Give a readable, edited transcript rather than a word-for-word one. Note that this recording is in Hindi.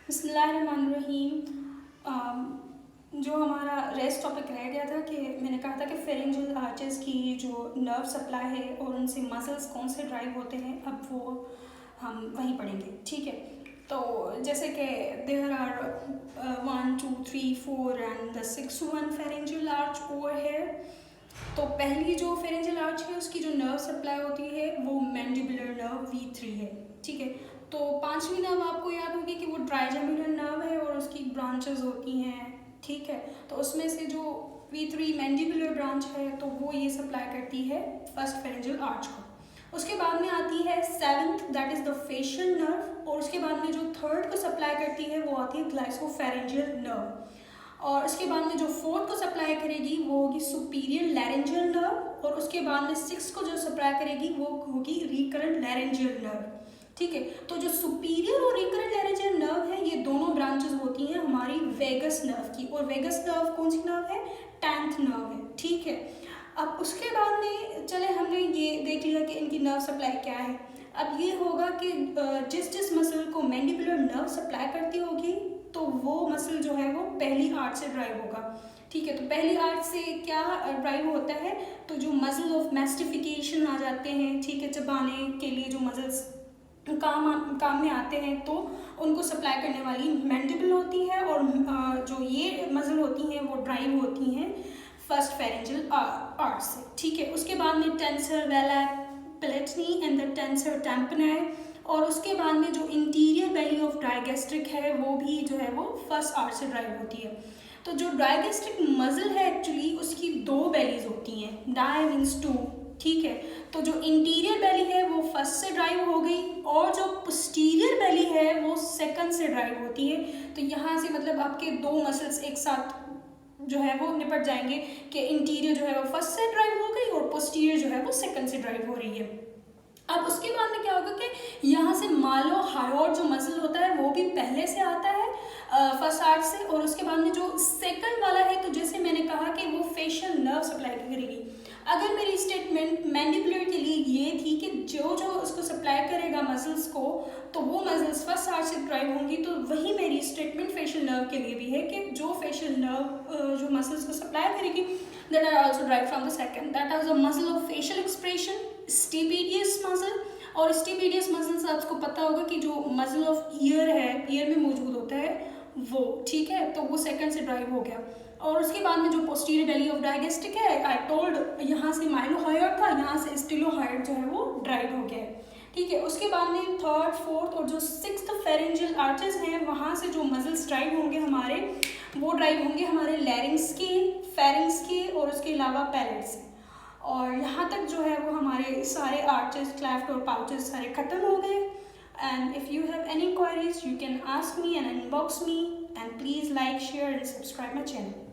बिस्मिल्लाहिर्रहमानिर्रहीम। जो हमारा रेस्ट टॉपिक रह गया था कि मैंने कहा था कि फेरेंजियल आर्चेस की जो नर्व सप्लाई है और उनसे मसल्स कौन से ड्राइव होते हैं, अब वो हम वहीं पढ़ेंगे। ठीक है, तो जैसे कि there are 1 2 3 4 and the 6th one pharyngeal arch over है। तो पहली जो फेरेंजियल आर्च है उसकी जो नर्व सप्लाई होती है वो मैंडिबुलर नर्व V3 है। ठीक है, तो पांचवी नर्व आपको याद होगी कि वो ट्राइजेमिनल नर्व है और उसकी ब्रांचेस होती हैं। ठीक है, तो उसमें से जो V3 मैंडिबुलर ब्रांच है तो वो ये सप्लाई करती है फर्स्ट फेरेंजियल आर्च को। उसके बाद में आती है 7th, that is the facial nerve, और उसके बाद में जो 3rd को सप्लाई करती है वो आती है ग्लाइसोफेरेंजियल नर्व, और उसके बाद में जो 4th को सप्लाई करेगी वो होगी सुपीरियर लैरेंजियल नर्व, और उसके बाद में 6th को जो सप्लाई करेगी वो होगी रिकरेंट लैरेंजियल नर्व। ठीक है, तो जो सुपीरियर और रिकरेंट लैरेंजियल नर्व है ये दोनों ब्रांचेस होती हैं हमारी वेगस नर्व की, और वेगस नर्व कौन सी नर्व है? 10th नर्व है। ठीक है, अब उसके बाद में चले हमने ये देख लिया कि इनकी नर्व सप्लाई क्या है। अब ये होगा कि जिस जिस मसल को मैंडिबुलर नर्व सप्लाई करती होगी तो वो मसल जो है वो पहली आर्च से ड्राइव होगा। ठीक है, तो पहली आर्च से क्या ड्राइव होता है? तो जो मसल ऑफ मैस्टिफिकेशन आ जाते हैं, ठीक है, चबाने के लिए जो मसल्स काम में आते हैं तो उनको सप्लाई करने वाली मैंडिबल होती है, और जो ये मसल होती हैं वो ड्राइव होती हैं फर्स्ट फेरेंजियल आर्च से। ठीक है, उसके बाद में टेंसर वेला पेलेटनी एंड द टेंसर टैम्पनाई, और उसके बाद में जो इंटीरियर बेली ऑफ डायगेस्ट्रिक है वो भी जो है वो फर्स्ट आर्च से ड्राइव होती है। तो जो डायगेस्ट्रिक मसल है एक्चुअली उसकी दो बेलीज होती हैं, डाई मीन्स टू। ठीक है, तो जो इंटीरियर बेली है वो फर्स्ट से ड्राइव हो गई, और जो पोस्टीरियर बेली है वो सेकंड से ड्राइव होती है। तो यहाँ से मतलब आपके दो मसल्स एक साथ जो है वो निपट जाएंगे कि इंटीरियर जो है वो फर्स्ट से ड्राइव हो गई और पोस्टीरियर जो है वो सेकंड से ड्राइव हो रही है। अब उसके बाद में क्या होगा कि यहाँ से मालो हायोड जो मसल होता है वो भी पहले से आता है फर्स्ट आर्च से, और उसके बाद में जो सेकंड वाला है तो जैसे मैंने कहा कि वो फेशियल नर्व सप्लाई करेगी। अगर मेरी स्टेटमेंट मैंडिबुलर के लिए ये थी कि जो जो उसको सप्लाई करेगा मसल्स को तो वो मसल्स फर्स्ट आर्च से ड्राइव होंगी, तो वही मेरी स्टेटमेंट फेशियल नर्व के लिए भी है कि जो फेशियल नर्व जो मसल्स को सप्लाई करेगी that are also derived from the second, that is the muscle of facial expression, stapedius muscle. और स्टीपेडियस मसल से आपको पता होगा कि जो मसल ऑफ ईयर है, ईयर में मौजूद होता है वो। ठीक है, तो वो सेकंड से ड्राइव हो गया, और उसके बाद में जो पोस्टीरियर बेली ऑफ डायगेस्टिक है आई टोल्ड यहाँ से माइलोहायोड था, यहाँ से स्टिलोहायोड जो है वो ड्राइव हो गया है। ठीक है, उसके बाद में 3rd 4th और जो 6th फेरेंजियल आर्चेस हैं वहाँ से जो मसल्स ड्राइव होंगे हमारे वो ड्राइव होंगे हमारे लैरिंग्स के, फेरिंग्स के, और उसके अलावा पैलेट से। और यहाँ तक जो है वो हमारे सारे आर्चेस, क्लेफ्ट और पाउचेस सारे ख़त्म हो गए। And if you have any queries you can ask me and inbox me, and please like share and subscribe my channel.